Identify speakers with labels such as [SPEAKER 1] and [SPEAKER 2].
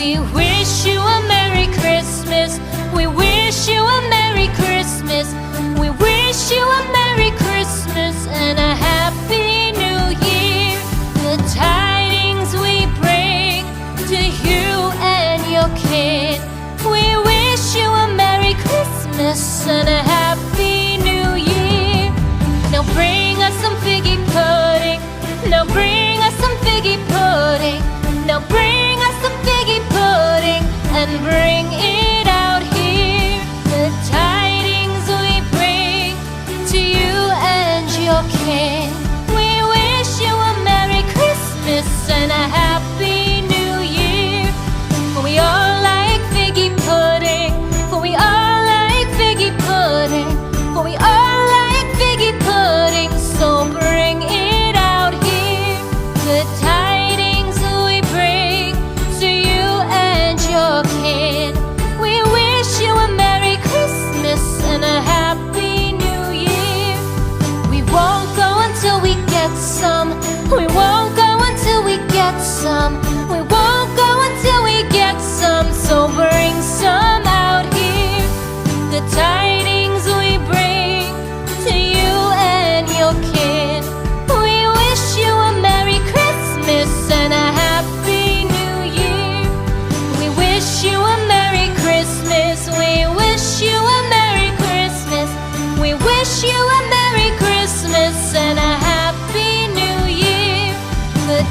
[SPEAKER 1] We wish you a Merry Christmas. We wish you a Merry Christmas. We wish you a Merry Christmas and a Happy New Year. The tidings we bring to you and your kid. We wish you a Merry Christmas and a Happy New Year. Now bring us some figgy pudding. Now bring us some figgy pudding. Now bring us some figgy pudding and bring it out here. The tidings we bring to you and your kin. We wish you a Merry Christmas and a Happy New Year. For we all like figgy pudding. For we all like figgy pudding. For we all like figgy pudding. So bring it out here. The tidings we bring to you and your kid. We wish you a Merry Christmas and a Happy New Year. We won't go until we get some. We won't go until we get some. We won't go until we get some. So bring some out here. The tidings we bring to you and your kid. We wish you a Merry Christmas and a Happy New Year. We wish you a Merry Christmas. We wish you a Merry Christmas. We wish you a Merry Christmas and a Happy New Year. The